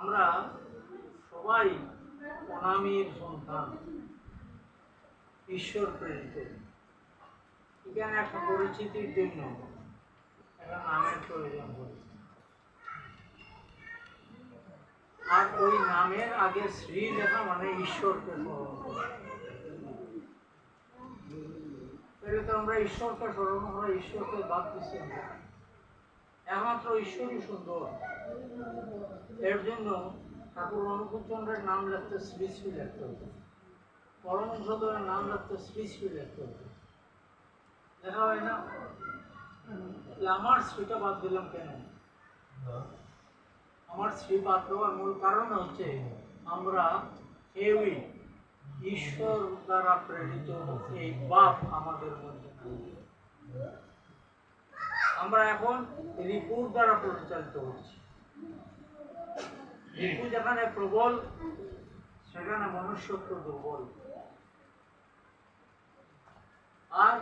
আমরা সবাই অনামীর সন্তান, ঈশ্বর প্রেরিত। এখানে একটা পরিচিতির জন্য একটা নামের প্রয়োজন হয়, আর ওই নামের আগে শ্রী লেখা মানে ঈশ্বরকে স্মরণ করা। তো আমরা ঈশ্বরকে স্মরণ করা, ঈশ্বরকে বাদ দিচ্ছি। একমাত্র ঈশ্বরই সুন্দর। এর জন্য ঠাকুর অনুকূলচন্দ্রের নাম লিখতে শ্রী শ্রী লিখতে হতো, পরমহংসদেবের নাম লিখতে শ্রী শ্রী লিখতে হতো। লেখা হয় না? আমার শ্রীটা বাদ দিলাম কেন? আমার শ্রী বাদ দেওয়ার মূল কারণ হচ্ছে আমরা কেউই ঈশ্বর দ্বারা প্রেরিত এই বাপ আমাদের মধ্যে নেই। আমরা এখন রিপুর দ্বারা পরিচালিত হচ্ছি। রিপু যেখানে প্রবল, সেখানে মনুষ্যত্ব দুর্বল। আর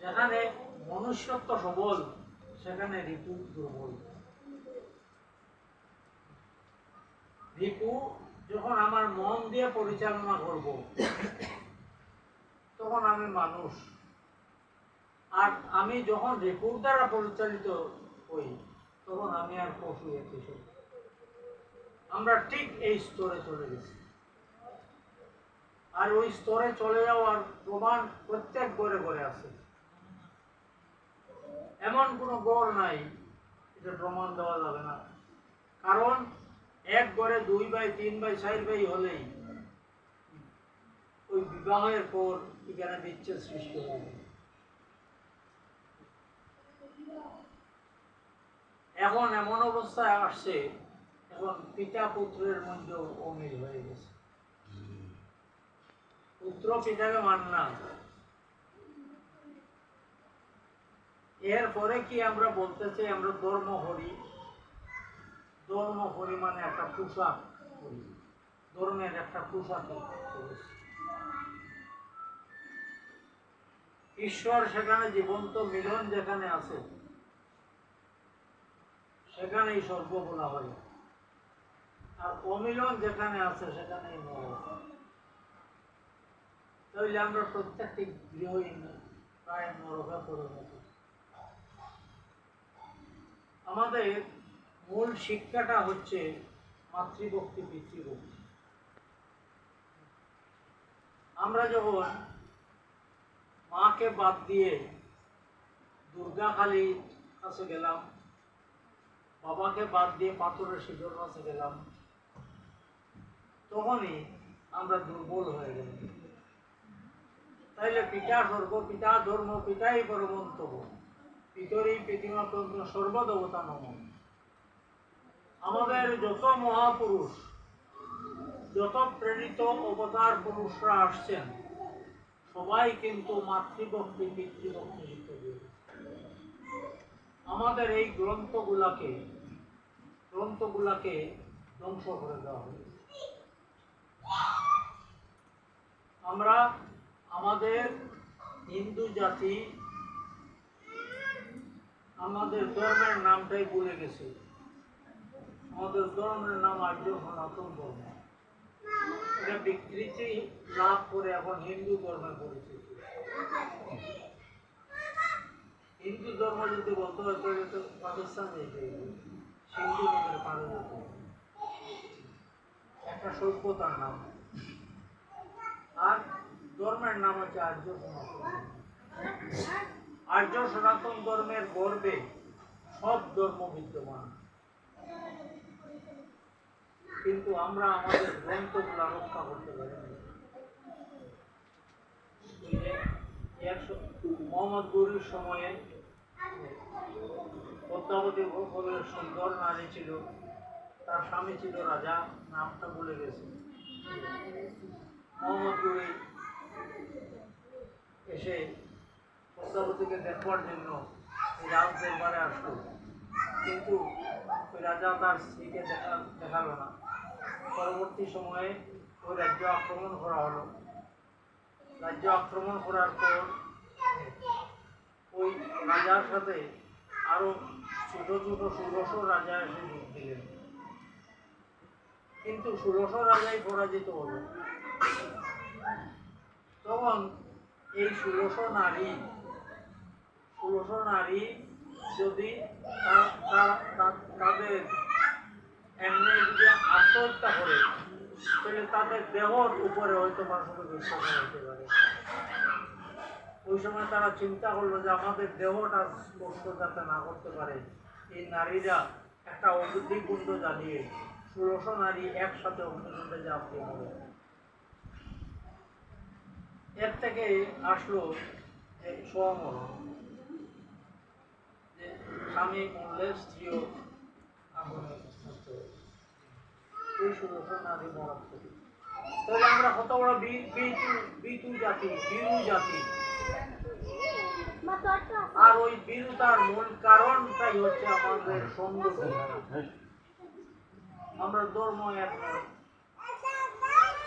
যেখানে মনুষ্যত্ব সবল, সেখানে রিপু দুর্বল। রিপু যখন আমার মন দিয়ে পরিচালনা করব, তখন আমি মানুষ। আর আমি যখন রিপুর দ্বারা পরিচালিত হই, তখন আমি আর পশু একই। আমরা ঠিক এই স্তরে চলে গেছি। আর ওই স্তরে চলে যাওয়ার প্রমাণ প্রত্যেক ঘরে ঘরে আছে। এমন কোনো ঘর নাই এটা প্রমাণ দেওয়া যাবে না। কারণ এক ঘরে 2 ভাই 3 ভাই 4 ভাই হলেই ওই বিবাহের পর এখানে বিচ্ছেদ সৃষ্টি হবে। এখন এমন অবস্থায় আসছে, এখন পিতা পুত্রের মধ্যে অমিল হয়ে গেছে। পুত্র পিতাকে মান না। এরপরে কি আমরা বলতে চাই আমরা ধর্ম করি? ধর্ম করি মানে একটা পোশাক করি, ধর্মের একটা পোশাক। ঈশ্বর সেখানে জীবন্ত মিলন যেখানে আছে, সেখানেই স্বর্গ বলা হয়। আর অমিলন যেখানে আছে সেখানেই নরক। তাহলে আমরা প্রত্যেকটি গৃহহীন প্রায় নরকে পরিণত। আমাদের মূল শিক্ষাটা হচ্ছে মাতৃভক্তি, পিতৃভক্তি। আমরা যখন মাকে বাদ দিয়ে দুর্গাকালীর কাছে গেলাম, বাবাকে বাদ দিয়ে পাথরের শিশুর কাছে গেলাম, তখনই আমরা দুর্বল হয়ে গেলাম। তাইলে পিতা স্বর্গ, পিতা ধর্ম, পিতাই পরমন্তব, পিতরই প্রতিমা সর্বদেবতা নম। আমাদের যত মহাপুরুষ, যত প্রেরিত অবতার পুরুষরা আসছেন, সবাই কিন্তু মাতৃভক্তি, পিতৃভক্তি শিক্ষা দিয়ে। আমাদের এই গ্রন্থগুলাকে ধ্বংস করে দেওয়া হবে। আমরা আমাদের হিন্দু জাতি আমাদের ধর্মের নামটাই ভুলে গেছি। আমাদের ধর্মের নাম আর্য সনাতন ধর্ম। এটা বিকৃতি লাভ করে এখন হিন্দু ধর্মের পরিচিতি। হিন্দু ধর্ম যদি বলতে হয় তাহলে তো পাকিস্তান যেতে হবে, সিন্ধু নদীর পারে যেতে হবে। একটা সভ্যতার নাম। আর ধর্মের নাম হচ্ছে আর্য সনাতন। আর্য সনাতন ধর্মের গর্বে সব ধর্ম বিদ্যমান, কিন্তু আমরা আমাদের গ্রন্থগুলো রক্ষা করতে পারি না। মোহাম্মদ গৌরীর সময়ে পদ্মাবতী বলে সুন্দর নারী ছিল, তার স্বামী ছিল রাজা, নামটা ভুলে গেছে। মোহাম্মদ গৌরী এসে পদ্মাবতীকে দেখবার জন্য রাজ দরবারে আসলো, কিন্তু ওই রাজা তার স্ত্রীকে দেখালো না। পরবর্তী সময়ে ওই রাজ্য আক্রমণ করা হলো। রাজ্য আক্রমণ করার পর ওই রাজার সাথে আরো ছোট ছোট 1600 রাজা এসে যোগ দিলেন। কিন্তু 1600 রাজাই পরাজিত হলো। তখন এই 1600 নারী যদি তাদের এমনি যদি আত্মহত্যা করে, তাহলে তাদের দেহর উপরে হয়তো মানুষকে বিশ্বাস হতে পারে। ওই সময় তারা চিন্তা করলো যে আমাদের দেহটা স্পর্শ যাতে না করতে পারে, এই নারীরা একটা অগ্নিকুণ্ড জ্বালিয়ে 1600 নারী একসাথে অগ্নিকুণ্ডে ঝাঁপিয়ে পড়ে। এর থেকে আসলো এই স্বমরণ, যে স্বামী মরলে স্ত্রীও আগুনে নষ্ট হয়ে যায়। এই 1600 নারী মরণ থেকে তাহলে আমরা কত বড় বিতু জাতি, বীরু জাতি। আর ওই বীরতার মূল কারণটাই হচ্ছে আমাদের সৌন্দর্য। আমরা ধর্ম এক নয়,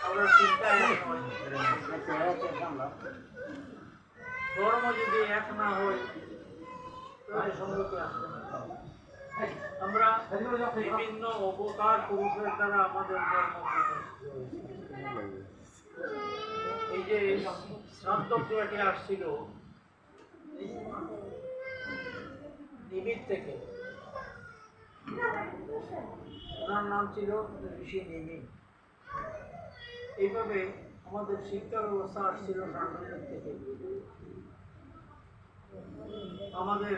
আমরা চিন্তা এক নয়। ধর্ম যদি এক না হয় তাহলে সৌন্দর্য আসবে না। আমরা বিভিন্ন অবতার পুরুষের দ্বারা আমাদের ধর্ম প্রতিষ্ঠিত হয়েছে। এই যে শ্রাদ্ধ ক্রিয়াটি আসছিল নিমিত থেকে, ওনার নাম ছিল ঋষি নিমিত। এইভাবে আমাদের শিক্ষা ব্যবস্থা আসছিল সাংস্কৃতিক থেকে, আমাদের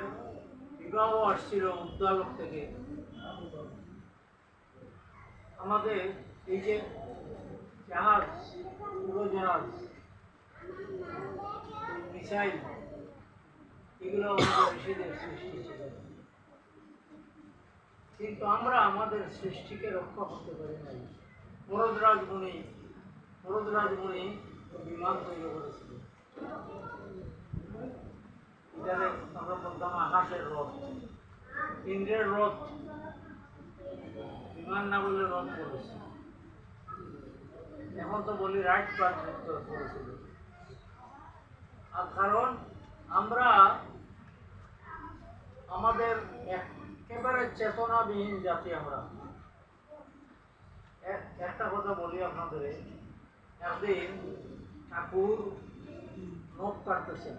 বিবাহ আসছিল উদ্দালক থেকে, আমাদের এই যে জাহাজ, উড়োজাহাজ, মিসাইল, এগুলো আমাদের ঋষিদের সৃষ্টি ছিল। কিন্তু আমরা আমাদের সৃষ্টিকে রক্ষা করতে পারি নাই। মরদরাজ মুনি বিমান তৈরি করেছিল, এটাকে আমরা বলতাম আকাশের রথ, ইন্দ্রের রথ, বিমান না বলে রথ করেছে। এখন তো বলি রাইট ট্রান্সলেট করেছিল। আর কারণ আমরা আমাদের একেবারে চেতনাবিহীন জাতি। আমরা একটা কথা বলি আপনাদের, একদিন ঠাকুর নখ কাটতেছে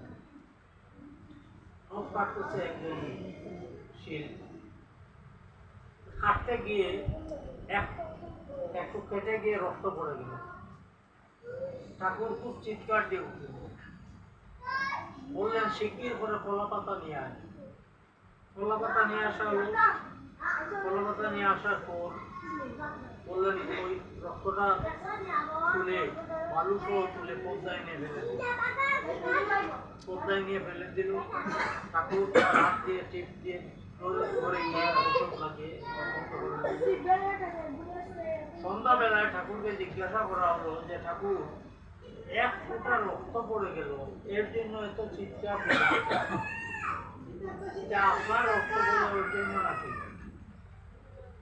একজন শিল, কাটতে গিয়ে একটু কেটে গিয়ে রক্ত পড়ে গেল। ঠাকুর খুব চিৎকার দিয়ে উঠলেন, বললেন শিগগির করে কলা পাতা নিয়ে আয়। কলা পাতা নিয়ে আসা হলো। কলা পাতা নিয়ে আসার পর বললেন ওই রক্তটা তুলে, বালু সহ তুলে পদ্মায় নিয়ে ফেলে দিল। ঠাকুর হাত দিয়ে টিপ দিয়ে ঘরে গিয়ে ওষুধ লাগিয়ে সন্ধ্যাবেলায় ঠাকুরকে জিজ্ঞাসা করা হলো যে ঠাকুর, এক ফোঁটা রক্ত পড়ে গেল, এর জন্য এত চিৎকার, এটা আপনার রক্ত পড়ে ওর জন্য নাকি?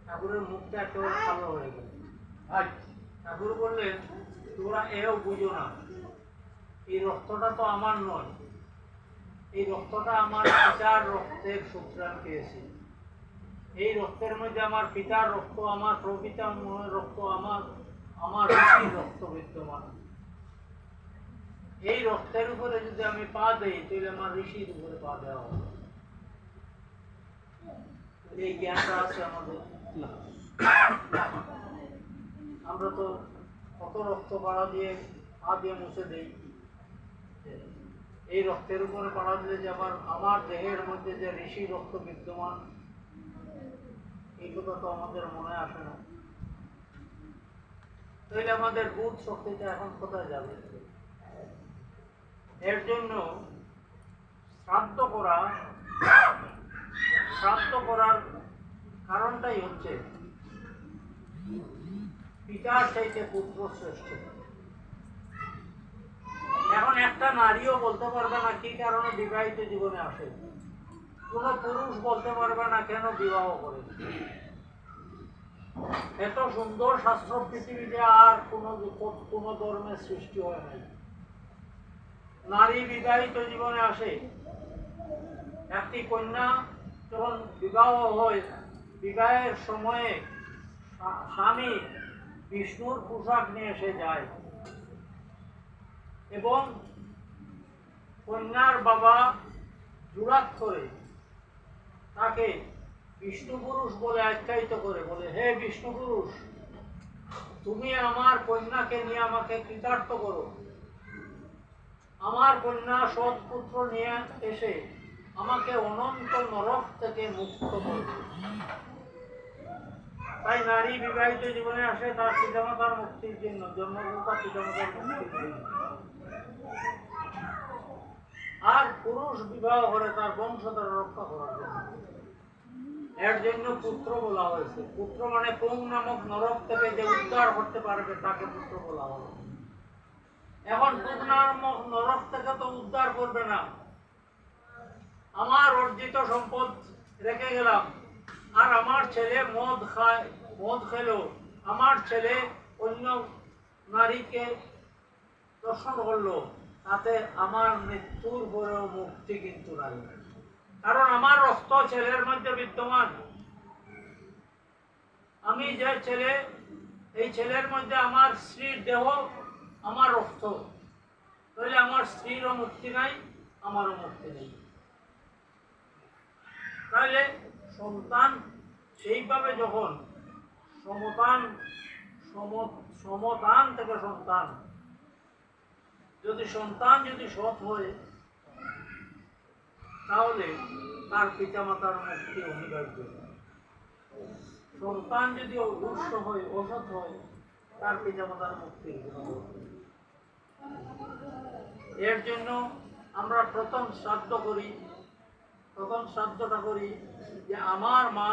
ঠাকুরের মুখটা একেবারে কালো হয়ে গেল। ঠাকুর বললেন, তোমরা এও বুঝো না, এই রক্তটা তো আমার নয়, এই রক্তটা আমার পিতার রক্তের সূত্রান পেয়েছি। এই রক্তের মধ্যে আমার পিতার রক্ত, আমার প্রপিতামহের রক্ত, আমার ঋষির রক্ত বিদ্যমান। এই রক্তের উপরে যদি আমি পা দেই, তাহলে আমার ঋষির উপরে পা দেওয়া হবে। এই জ্ঞানটা আছে আমাদের না। আমরা তো কত রক্ত পাড়া দিয়ে পা দিয়ে মুছে দেই। এই রক্তের উপরে পাড়া দিলে যে আমার দেহের মধ্যে যে ঋষি রক্ত বিদ্যমান, এই কথা তো আমাদের মনে আসে না। তাহলে আমাদের বুধ শক্তিটা এখন কোথায় যাবে? এর জন্য শ্রাদ্ধ করার কারণটাই হচ্ছে পিতার চাইতে পুত্র শ্রেষ্ঠ। এখন একটা নারীও বলতে পারবে না কি কারণে বিবাহিত জীবনে আসে, কোন পুরুষ বলতে পারবে না কেন বিবাহ করে। এত সুন্দর শাস্ত্র পৃথিবীতে আর কোন ধর্মের সৃষ্টি হয় নাই। নারী বিবাহিত জীবনে আসে, একটি কন্যা যখন বিবাহ হয়, বিবাহের সময়ে স্বামী বিষ্ণুর পোশাক নিয়ে সে যায় এবং কন্যার বাবা জুরাত করে তাকে বিষ্ণু পুরুষ বলে আখ্যায়িত করে, বলে হে বিষ্ণু পুরুষ, তুমি আমার কন্যাকে নিয়ে আমাকে কৃতার্থ করো, আমার কন্যা সৎ পুত্র নিয়ে এসে আমাকে অনন্ত নরক থেকে মুক্ত করবে। তাই নারী বিবাহিত জীবনে আসে তার পিতামাতার মুক্তির জন্য, জন্মদাতা পিতামাতার মুক্তির জন্য। আর পুরুষ বিবাহ করে তার বংশধর রক্ষা করার জন্য। এর জন্য পুত্র বলা হয়েছে। পুত্র মানে পুং নামক নরক থেকে যে উদ্ধার করতে পারবে তাকে পুত্র বলা হবে। এখন পুং নামক নরক থেকে তো উদ্ধার করবে না, আমার অর্জিত সম্পদ রেখে গেলাম, আর আমার ছেলে মদ খেলো, আমার ছেলে অন্য নারীকে দর্শন করলো, তাতে আমার মৃত্যুর পরেও মুক্তি কিন্তু নাই, কারণ আমার রক্ত ছেলের মধ্যে বিদ্যমান। আমি যে ছেলে, এই ছেলের মধ্যে আমার স্ত্রীর দেহ, আমার রক্ত, তাহলে আমার স্ত্রীরও মুক্তি নাই, আমারও মুক্তি নেই। তাহলে সন্তান সেইভাবে যখন সমতান থেকে সন্তান, যদি সন্তান যদি সৎ হয় তাহলে তার পিতামাতার মুক্তি অনিবার্য। সন্তান যদি দুষ্ট হয়, অসৎ হয়, তার পিতামাতার মুক্তির কোনো। এর জন্য আমরা প্রথম শ্রাদ্ধ করি, প্রথম শ্রাদ্ধটা করি যে আমার মা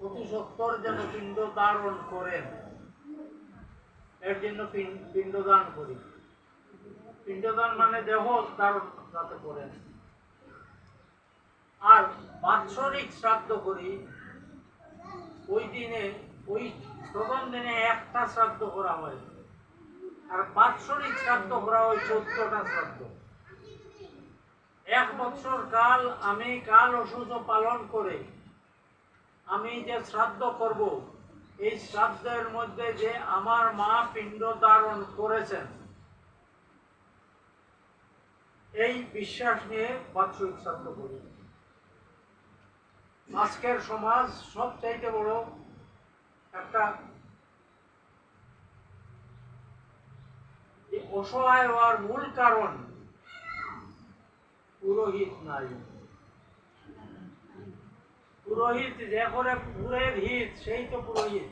অতি সত্তর যেন পিণ্ড ধারণ করেন, এর জন্য পিণ্ডদান করি। পিণ্ডদান মানে দেহ ধারণ যাতে করেন। আর বাৎসরিক শ্রাদ্ধ করি, ওই দিনে ওই প্রথম দিনে একটা শ্রাদ্ধ করা হয়, আর বাৎসরিক শ্রাদ্ধ করা হয় 14টা শ্রাদ্ধ। 1 বছর কাল আমি কাল অসুচ পালন করে আমি যে শ্রাদ্ধ করব, এই শ্রাদ্ধের মধ্যে যে আমার মা পিণ্ড ধারণ করেছেন, এই বিশ্বাস নিয়ে বাৎসরিক শ্রাদ্ধ করি। আজকের সমাজ সবচাইতে বড় একটা অসহায় হওয়ার মূল কারণ পুরোহিত নাই। পুরোহিত যে করে পুরের হিত, সেই তো পুরোহিত।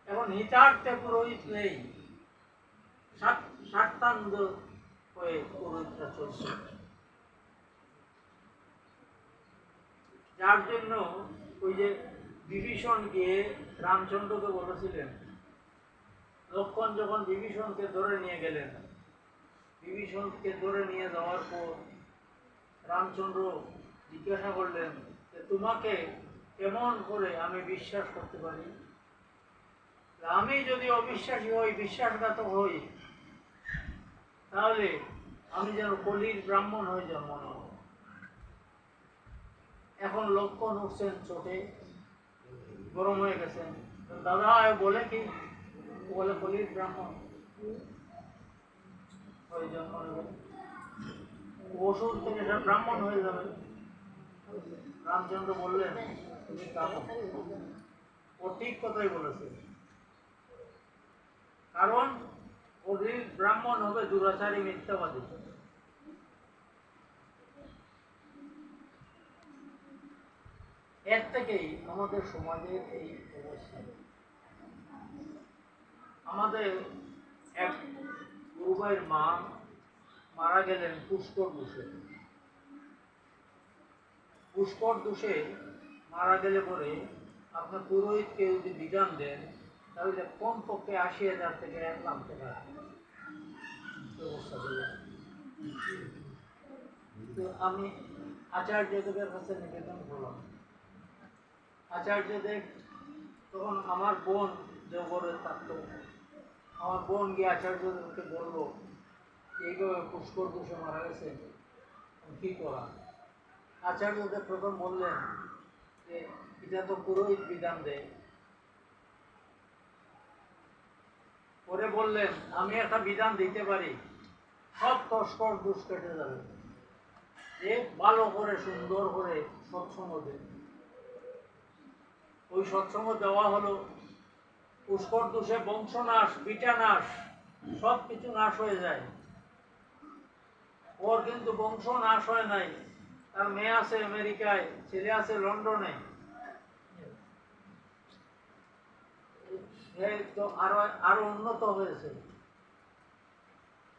এখন হিতার্থে পুরোহিত নেই, স্বার্থান্ধ হয়ে পুরোহিতরা চলছে। যার জন্য ওই যে বিভীষণ গিয়ে রামচন্দ্রকে বলেছিলেন, লক্ষ্মণ যখন বিভীষণকে ধরে নিয়ে গেলেন, বিভীষণকে ধরে নিয়ে যাওয়ার পর রামচন্দ্র জিজ্ঞাসা করলেন যে তোমাকে কেমন করে আমি বিশ্বাস করতে পারি? আমি যদি অবিশ্বাসী হই, বিশ্বাসঘাতক হই, তাহলে আমি যেন কলির ব্রাহ্মণ হয়ে জন্ম নেব। এখন লক্ষ্মণ উঠছেন চোটে, গরম হয়ে গেছেন, দাদা বলে কি, বলে কলির ব্রাহ্মণ হয়ে জন্ম নেবে, ওষুধ থেকে সে ব্রাহ্মণ হয়ে যাবে। রামচন্দ্র বললেন তুমি কাঁদো। ও ঠিক কথাই বলেছে, কারণ কলির ব্রাহ্মণ হবে দুরাচারী, মিথ্যাবাদী। এর থেকেই আমাদের সমাজের এই অবস্থা। আমাদের এক গুরুভাইয়ের মা মারা গেলেন পুষ্কর দোষে। পুষ্কর দোষে মারা গেলে পরে আপনার পুরোহিতকে যদি বিধান দেন, তাহলে কমপক্ষে 80,000 থেকে 1 লাখ টাকা ব্যবস্থা করলেন। তো আমি আচার্যদেবের কাছে নিবেদন করলাম। আচার্যদেব তখন আমার বোন দেওঘরে থাকতো, আমার বোন গিয়ে আচার্যদেবকে বললো এইভাবে পুষ্কর দোষে মারা গেছে, কি করা? আচার্যদেব প্রথম বললেন যে এটা তো পুরোহিত বিধান দেয়, পরে বললেন আমি একটা বিধান দিতে পারি, সব তস্কর দুষ কেটে যাবে, যে ভালো করে সুন্দর করে সৎসঙ্গ দেন। ওই সৎসঙ্গ দেওয়া হলো, পুষ্কর দোষে বংশনাশ, বিটানাশ, সব কিছু নাশ হয়ে যায়। ওর কিন্তু বংশ নাশ হয় নাই, তার মেয়ে আছে আমেরিকায়, ছেলে আছে লন্ডনে, সে তো আরো আরো উন্নত হয়েছে।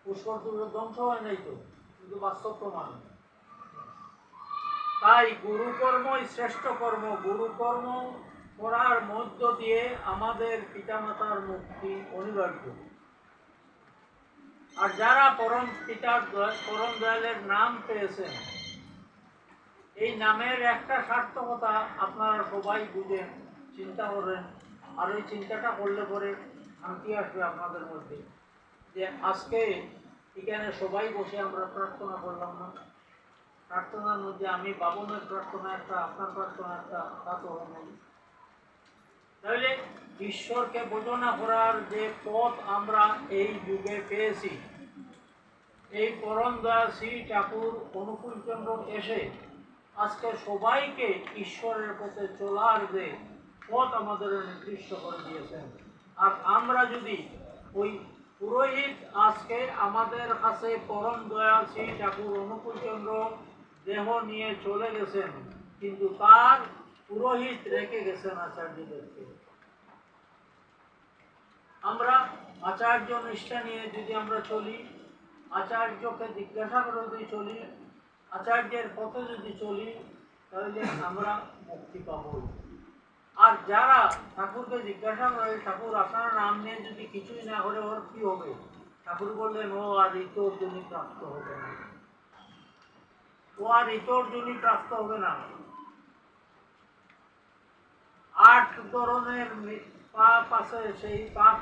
পুষ্কর দোষে ধ্বংস হয় নাই তো, কিন্তু বাস্তব প্রমাণ। তাই গুরুকর্মই শ্রেষ্ঠ কর্ম। গুরুকর্ম করার মধ্য দিয়ে আমাদের পিতামাতার মুক্তি অনিবার্য। আর যারা পরম পিতার পরম দয়ালের নাম পেয়েছেন, এই নামের একটা সার্থকতা আপনারা সবাই বুঝেন, চিন্তা করেন। আর ওই চিন্তাটা করলে পরে শান্তি আসবে আপনাদের মধ্যে, যে আজকে এখানে সবাই বসে আমরা প্রার্থনা করলাম না, প্রার্থনার মধ্যে আমি বাবনের প্রার্থনা একটা, আপনার প্রার্থনা একটা, তা তো হয় নাই। তাহলে ঈশ্বরকে বোঝনা করার যে পথ আমরা এই যুগে পেয়েছি, এই পরম দয়াল শ্রী ঠাকুর অনুকূলচন্দ্র এসে আজকে সবাইকে ঈশ্বরের পথে চলার যে পথ আমাদের নির্দিষ্ট করে দিয়েছেন। আর আমরা যদি ওই পুরোহিত, আজকে আমাদের কাছে পরম দয়াল শ্রী ঠাকুর অনুকূলচন্দ্র দেহ নিয়ে চলে গেছেন, কিন্তু তার পুরোহিত রেখে গেছেন আচার্যদেরকে। আমরা আচার্য নিষ্ঠা নিয়ে যদি আমরা চলি, আচার্যকে জিজ্ঞাসা করে যদি চলি, আচার্যের পথে যদি চলি, তাহলে আমরা মুক্তি পাব। আর যারা ঠাকুরকে জিজ্ঞাসা করে, ঠাকুর আপনার নাম নিয়ে যদি কিছুই না করে ওর কি হবে, ঠাকুর বললেন ও আর ইতর্জনী প্রাপ্ত হবে না, ও আর ইতর্জনী প্রাপ্ত হবে না। 8 ধরনের পাপ আছে, সেই পাপ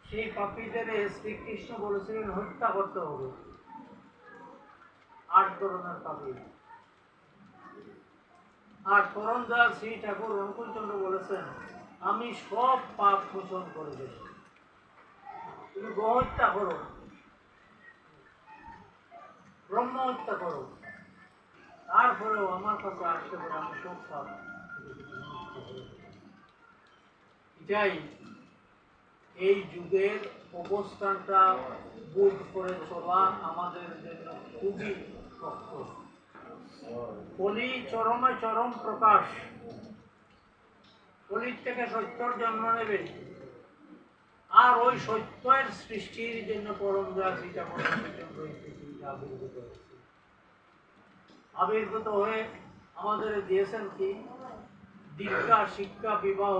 সেই পাপীদের শ্রীকৃষ্ণ বলেছিলেন হত্যা করতে হবে। 8 ধরনের পাপী। আর পরম দয়াল শ্রী ঠাকুর অনুকূলচন্দ্র বলেছেন আমি সব পাপ মোচন করে দেব। তুমি গো হত্যা করো, ব্রহ্ম হত্যা করো, তারপরেও আমার কাছে আসতে পারে, আমি সব পাপ। এটাই এই যুগের অবস্থানটা বোধ করে চলা আমাদের জন্য খুবই শক্ত। কলি চরমে চরম প্রকাশ, কলির থেকে সত্যর জন্ম নেবে। আর ওই সত্যের সৃষ্টির জন্য পরম দয়াল শ্রী ঠাকুর আবির্ভূত হয়ে আমাদের দিয়েছেন কি দীক্ষা, শিক্ষা, বিবাহ।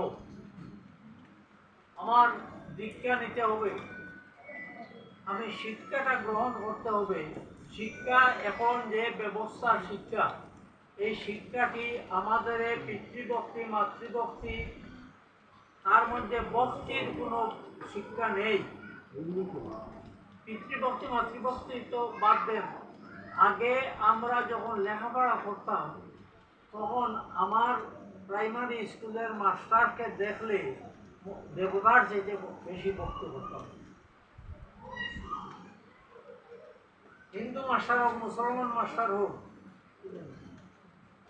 আমার দীক্ষা নিতে হবে, আমি শিক্ষাটা গ্রহণ করতে হবে। শিক্ষা এখন যে ব্যবস্থা শিক্ষা, এই শিক্ষাটি আমাদের পিতৃভক্তি, মাতৃভক্তি, তার মধ্যে ভক্তির কোনো শিক্ষা নেই। পিতৃভক্তি মাতৃভক্তি তো বাদ দেন। আগে আমরা যখন লেখাপড়া করতাম, তখন আমার প্রাইমারি স্কুলের মাস্টারকে দেখলে দেবতার চেয়ে বেশি ভক্তি করতাম। হিন্দু মাস্টার হোক, মুসলমান মাস্টার হোক,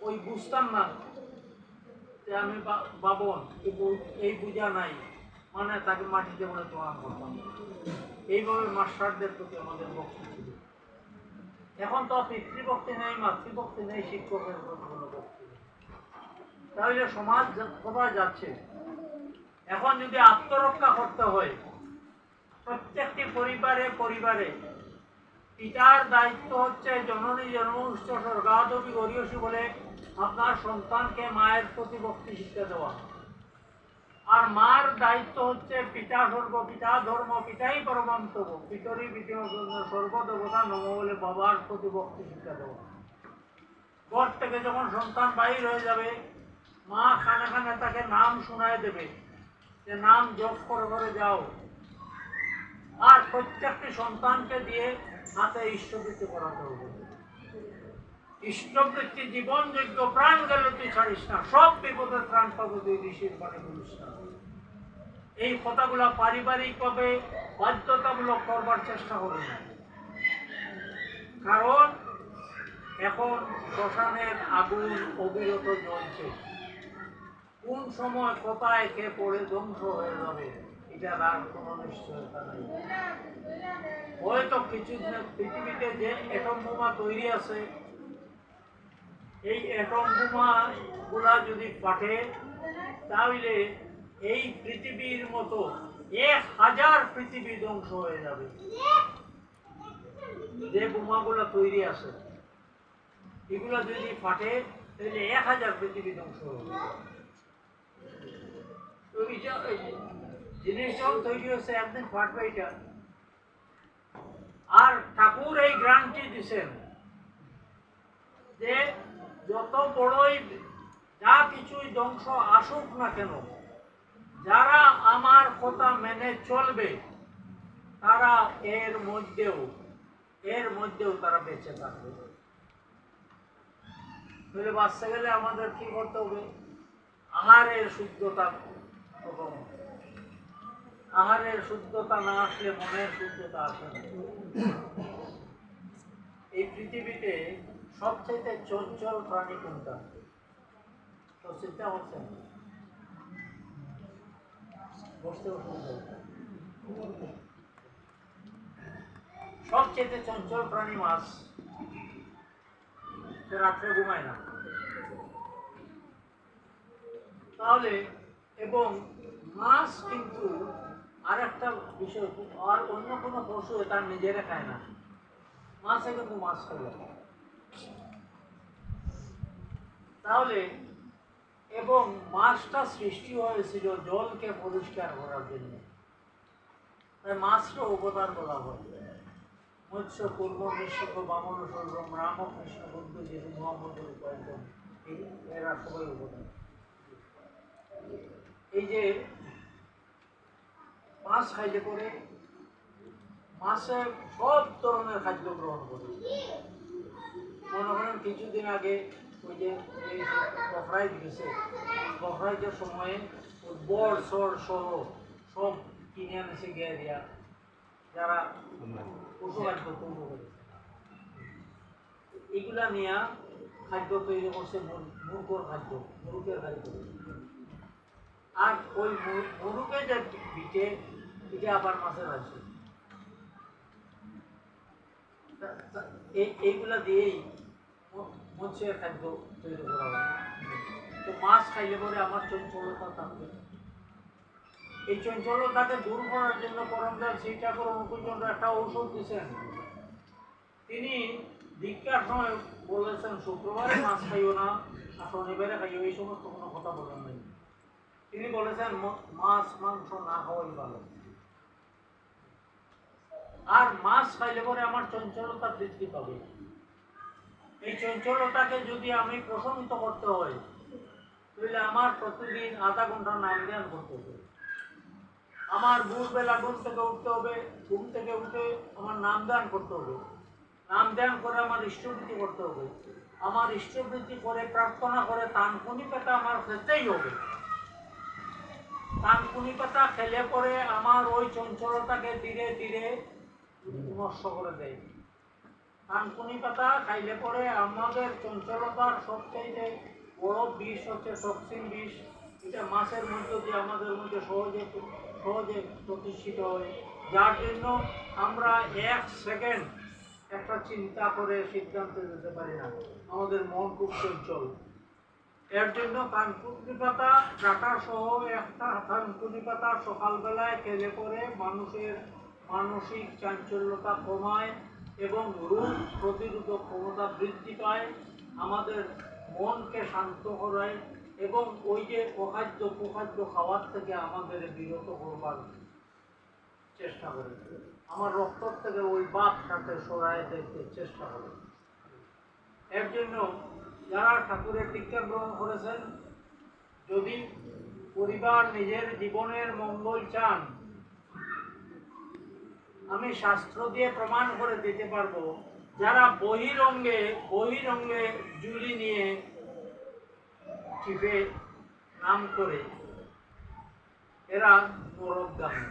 ওই বুঝতাম না যে আমি বাবন, এই পূজা নাই, মানে তাকে মাটিতে বলে প্রণাম করতাম। এইভাবে মাস্টারদের প্রতি আমাদের ভক্তি ছিল। এখন তো পিতৃভক্তি নেই, মাতৃভক্তি নেই, শিক্ষকের প্রতি কোনো ভক্তি নেই। তাহলে সমাজ কোথায় যাচ্ছে? এখন যদি আত্মরক্ষা করতে হয়, প্রত্যেকটি পরিবারে পরিবারে পিতার দায়িত্ব হচ্ছে জননী জন্মষ্ঠ স্বর্গাদপি গরীয়সী বলে আপনার সন্তানকে মায়ের প্রতি ভক্তি শিক্ষা দেওয়া। আর মার দায়িত্ব হচ্ছে পিতা স্বর্গ, পিতা ধর্ম, পিতাই পরমান্তব, পিতরি পিতৃ সর্বদেবতা নম বলে বাবার প্রতি ভক্তি শিক্ষা দেওয়া। ঘর থেকে যখন সন্তান বাহির হয়ে যাবে, মা খানে খানে তাকে নাম শোনায় দেবে যে নাম জপ করে করে যাও। আর প্রত্যেকটি সন্তানকে দিয়ে হাতে ইষ্টবৃত্তি করাতে হবে। ইষ্টবৃত্তি জীবনযোগ্য, প্রাণ গেলে তুই ছাড়িস না, সব বিপদের প্রাণ পাবো তুই ঋষির বাণী বলিস না। এই কথাগুলা পারিবারিকভাবে বাধ্যতামূলক করবার চেষ্টা করবে না, কারণ এখন শ্মশানের আগুন অবিরত জ্বলছে। কোন সময় কোথায় কে পড়ে ধ্বংস হয়ে যাবে এটার আর কোনো নিশ্চয়তা নেই। হয়তো কিছুদিন পৃথিবীতে যে অ্যাটম বোমা তৈরি আছে, এই অ্যাটম বোমা গুলা যদি ফাটে তাহলে এই পৃথিবীর মতো 1000 পৃথিবী ধ্বংস হয়ে যাবে। যে বোমাগুলা তৈরি আছে এগুলা যদি ফাটে তাহলে 1000 পৃথিবী ধ্বংস হয়ে যাবে। জিনিসটাও তৈরি হয়েছে, একদিন ফাটবে এটা। আর ঠাকুর এই গ্রান্টি দিচ্ছেন যে যত বড়ই যা কিছুই ধ্বংস আসুক না কেন, যারা আমার কথা মেনে চলবে তারা এর মধ্যেও তারা বেঁচে থাকবে। তাহলে বাঁচতে গেলে আমাদের কি করতে হবে? আহারের শুদ্ধতা। আহারের শুদ্ধতা না আসলে মনের শুদ্ধতা আসে না। এই পৃথিবীতে সবচেয়ে চঞ্চল প্রাণী কোনটা? তো চিন্তা হচ্ছেন? সবচেয়ে চঞ্চল প্রাণী মাছ। রাত্রে ঘুমায় না। তাহলে এবং মাছ কিন্তু আর একটা বিষয়, আর অন্য কোনো পশু তার নিজেরা খায় না, মাছে কিন্তু মাছ খায়। তাহলে এবং মাছটা সৃষ্টি হয়েছিল জলকে পরিষ্কার করার জন্য, তাই মাছকে অবতার বলা হয়। মৎস্য পূর্ব নিঃস্ব বামন সর্বম রাম কৃষ্ণ বুদ্ধ যেহেতু মোহাম্মদের উপার্জন, এরা সবাই অবতার। এই যে মাছ খাইলে পরে মাছে সব ধরনের খাদ্য গ্রহণ করে। মনে করেন কিছুদিন আগে ওই যে বকরাইদ গেছে, বকরাইদের সময়ে বড় সর সহ সব কিনে আনেছে গিয়া যারা পশু খাদ্য তৈরি করে, এগুলা নিয়ে খাদ্য তৈরি করছে মুরগের খাদ্য। আর ওই মুরুকে যে পিঠে পিঠে আবার মাছের আছে, এইগুলা দিয়েই মৎস্যের খাদ্য তৈরি করা হয়। তো মাছ খাইলে পরে আমার চঞ্চলতা থাকবে। এই চঞ্চলতাকে দূর করার জন্য পরমদাস শ্রী ঠাকুর অনুকূলচন্দ্র একটা ঔষধ দিচ্ছেন। তিনি দীক্ষার সময় বলেছেন শুক্রবারে মাছ খাইও না, শনিবারে খাইও, এই সমস্ত কোনো কথা বলেন নাই। তিনি বলেছেন মাছ মাংস না খাওয়াই ভালো। আর মাছ খাইলে পরে আমার চঞ্চলতা বৃদ্ধি পাবে। এই চঞ্চলতাকে যদি আমি প্রশমিত করতে হয় তাহলে আমার প্রতিদিন আধা ঘন্টা নাম ধ্যান করতে হবে। আমার ভোরবেলা ঘুম থেকে উঠতে হবে, ঘুম থেকে উঠে আমার নাম ধ্যান করতে হবে, নাম ধ্যান করে আমার ইষ্টবৃত্তি করতে হবে, আমার ইষ্টবৃত্তি করে প্রার্থনা করে তানকুনি পাতা আমার খেতেই হবে। তানকুনি পাতা খেলে পরে আমার ওই চঞ্চলতাকে ধীরে ধীরে নষ্ট করে দেয়। থানকুনি পাতা খাইলে পরে আমাদের চঞ্চলতার সবচেয়ে বড় বিষ হচ্ছে টক্সিন বিষ। এটা মাছের মধ্যে দিয়ে আমাদের মধ্যে সহজে প্রতিষ্ঠিত হয়, যার জন্য আমরা 1 সেকেন্ড একটা চিন্তা করে সিদ্ধান্তে যেতে পারি না। আমাদের মন খুব চঞ্চল। এর জন্য থানকুনি পাতা ডাটা সহ একটা থানকুনি পাতা সকালবেলায় খেলে পরে মানুষের মানসিক চাঞ্চল্যতা কমায় এবং রোগ প্রতিরোধক ক্ষমতা বৃদ্ধি পায়, আমাদের মনকে শান্ত করায় এবং ওই যে কুখাদ্য খাওয়ার থেকে আমাদের বিরত করবার চেষ্টা করে, আমার রক্ত থেকে ওই বাপটাকে সরাই দেখতে চেষ্টা করে। এর জন্য যারা ঠাকুরের দীক্ষা গ্রহণ করেছেন, যদি পরিবার নিজের জীবনের মঙ্গল চান, আমি শাস্ত্র দিয়ে প্রমাণ করে দিতে পারবো, যারা বহিরঙ্গে জুলি নিয়ে চিপে নাম করে এরা নরকগামী।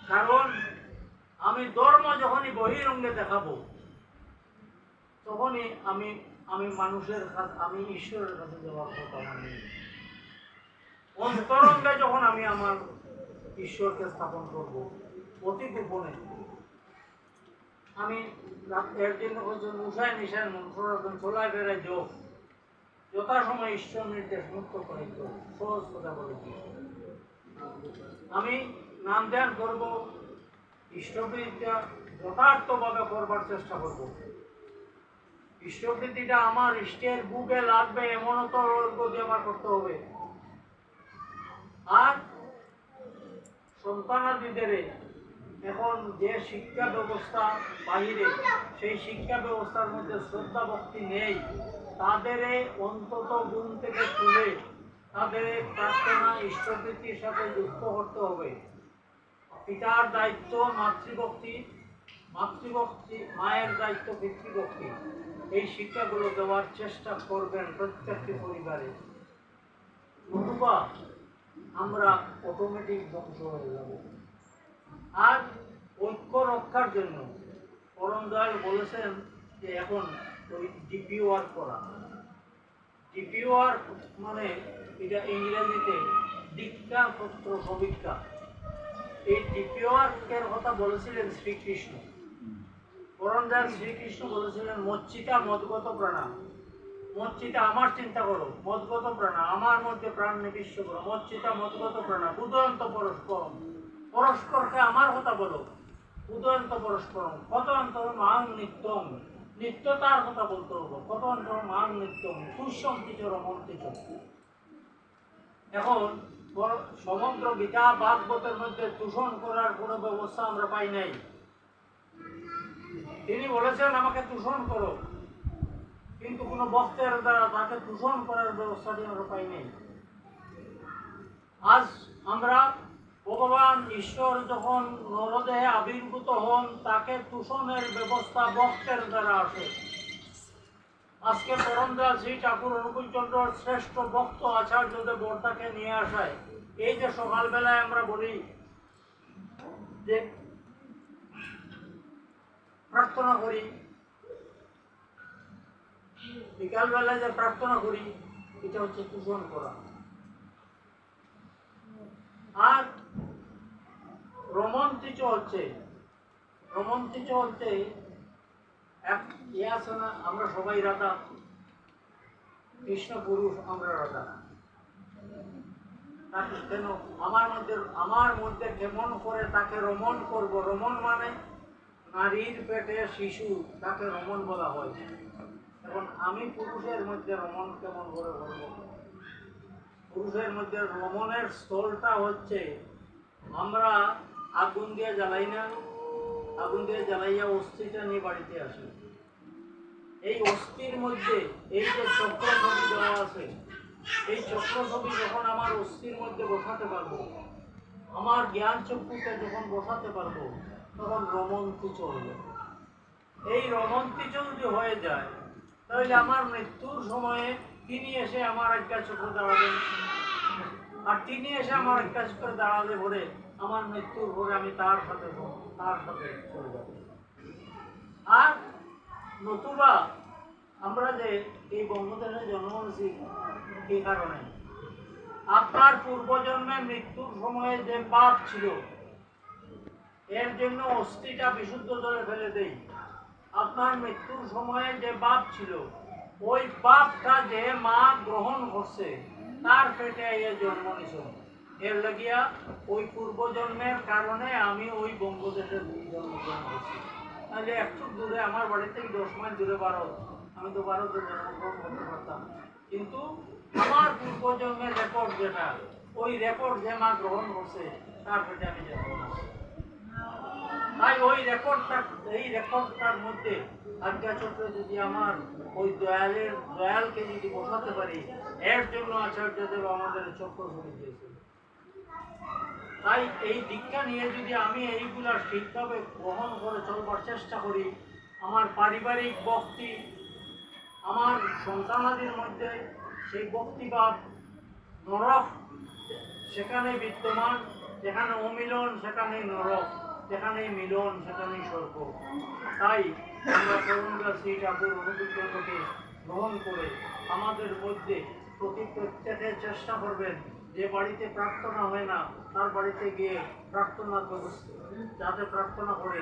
কারণ আমি ধর্ম যখনই বহিরঙ্গে দেখাবো তখনই আমি মানুষের কাছে, আমি ঈশ্বরের কাছে যাওয়ার কথা আমার নেই। অন্তরঙ্গে যখন আমি আমার ঈশ্বরকে স্থাপন করব অতি গোপনে, আমি এর জন্য উষায় নিশায় মন্ত্ররাধন চলায় বেড়ায় যোগ যথাসময় ঈশ্বর নির্দেশ মুক্ত করে সহজ কথা বলেছি। আমি নাম ধ্যান করব, ইষ্টপ্রীতিটা যথার্থভাবে করবার চেষ্টা করব। ইষ্টপ্রীতিটা আমার ইষ্টের বুকে লাগবে এমনও তো গতি আমার করতে হবে। আর সন্তানাদিদের এখন যে শিক্ষা ব্যবস্থা বাহিরে, সেই শিক্ষা ব্যবস্থার মধ্যে শ্রদ্ধা ভক্তি নেই, তাদের অন্তত গুণ থেকে তুলে তাদের প্রার্থনা ইষ্টপ্রীতির সাথে যুক্ত করতে হবে। পিতার দায়িত্ব মাতৃভক্তি, মাতৃভক্তি মায়ের দায়িত্ব পিতৃভক্তি, এই শিক্ষাগুলো দেওয়ার চেষ্টা করবেন প্রত্যেকটি পরিবারে। নতুবা আমরা অটোমেটিক ধ্বংস হয়ে যাব। আর ঐক্য রক্ষার জন্য পরম দয়াল বলেছেন যে এখন ওই ডিপিওয়ার করা। ডিপিওয়ার মানে এটা ইংরেজিতে দীক্ষা পত্র সমীক্ষা। এই ডিপিওয়ারের কথা বলেছিলেন শ্রীকৃষ্ণ। পরম দয়াল শ্রীকৃষ্ণ বলেছিলেন মচ্ছিতা মদগত প্রাণা। মচ্ছিতা আমার চিন্তা করো, মদগত প্রাণা আমার মধ্যে প্রাণ নিবিষ্ট করো। মচ্ছিতা মদগত প্রাণা উদয়ন্ত পরস্পরম, পরস্পরকে আমার কথা বলো। উদয়ন্ত পরস্পরম কত অন্তর মাং নিত্যম, নিত্যতার কথা বলতে হবে। কত অন্তর মাং নিত্যম সুসন্তিচ রমন্তিচ। এখন সমগ্র গীতা ভাগবতের মধ্যে দূষণ করার কোনো ব্যবস্থা আমরা পাই নাই। তিনি বলেছেন আমাকে দূষণ করো, কিন্তু কোনো বক্তের দ্বারা তাকে দূষণ করার ব্যবস্থাটি আমরা পাই নাই। আজ আমরা ভগবান ঈশ্বর যখন নরদেহে আবির্ভূত হন, তাকে দূষণের ব্যবস্থা বক্তের দ্বারা আসে। আজকে পরম দয়াল শ্রী ঠাকুর অনুকূলচন্দ্র শ্রেষ্ঠ ভক্ত আচার্যদেব বর্তাকে নিয়ে আসায়, এই যে সকালবেলায় আমরা বলি যে প্রার্থনা করি, বিকালবেলায় যে প্রার্থনা করি, এটা হচ্ছে দূষণ করা। আর রোমান্টিচ হচ্ছে এক ইয়ে আছে না, আমরা সবাই রাধা, কৃষ্ণ পুরুষ, আমরা রাধা। তাকে কেন আমার মধ্যে কেমন করে তাকে রমণ করব? রমণ মানে নারীর পেটে শিশু, তাকে রমণ বলা হয়। এখন আমি পুরুষের মধ্যে রমণ কেমন করে করব? পুরুষের মধ্যে রমণের স্থলটা হচ্ছে, আমরা আগুন দিয়ে জ্বালাই না, আগুন দিয়ে জ্বালাইয়া অস্থিটা নিয়ে বাড়িতে আসি। এই অস্থির মধ্যে এই যে চক্র ছবি দেওয়া আছে, এই চক্র ছবি যখন আমার অস্থির মধ্যে বসাতে পারবো, আমার জ্ঞান চক্ষুকে যখন বসাতে পারবো, তখন রমন্তি চলবে। এই রমন্তি যদি হয়ে যায়, তাহলে আমার মৃত্যুর সময়ে তিনি এসে আমার আজ্ঞা চক্র দাঁড়াবেন, আর তিনি এসে আমার আজ্ঞা চক্রে দাঁড়ালে পরে আমার মৃত্যুর পরে আমি তার সাথে চলে যাব। আর নতুবা আমরা যে এই বঙ্গদেশে জন্ম নিয়েছি, এই কারণে আপনার পূর্বজন্মে মৃত্যুর সময়ে যে পাপ ছিল, এর জন্য অস্থিটা বিশুদ্ধ জলে ফেলে দেই। আপনার মৃত্যুর সময়ে যে পাপ ছিল, ওই পাপটা যে মা গ্রহণ করছে, তার পেটে এ জন্ম নিছ। এর লাগিয়া ওই পূর্বজন্মের কারণে আমি ওই বঙ্গদেশে জন্মগ্রহণ করছি। তাহলে একটু দূরে, আমার বাড়ি থেকে 10 মাইল দূরে ভারত, আমি তো ভারতে জন্মগ্রহণ করতে পারতাম, কিন্তু আমার পূর্বজন্মের রেকর্ড যেটা, ওই রেকর্ড যে মা গ্রহণ করছে, তার পেটে আমি জন্ম করছি। তাই ওই রেকর্ডটার মধ্যে আজ্ঞা চক্রে যদি আমার ওই দয়ালকে যদি বসাতে পারি, এর জন্য আচার্যদেব আমাদের চক্র করে দিয়েছে। তাই এই দীক্ষা নিয়ে যদি আমি এইগুলা ঠিকভাবে গ্রহণ করে চলবার চেষ্টা করি, আমার পারিবারিক ভক্তি, আমার সন্তানাদির মধ্যে সেই ভক্তিভাব নরক সেখানে বিদ্যমান, যেখানে অমিলন সেখানেই নরক, যেখানেই মিলন সেখানেই স্বর্গ। তাই আমরা করুণা শ্রী ঠাকুর অনুকূলচন্দ্রকে গ্রহণ করে আমাদের মধ্যে প্রত্যেকের চেষ্টা করবেন যে বাড়িতে প্রার্থনা হয় না তার বাড়িতে গিয়ে প্রার্থনা যাতে প্রার্থনা করে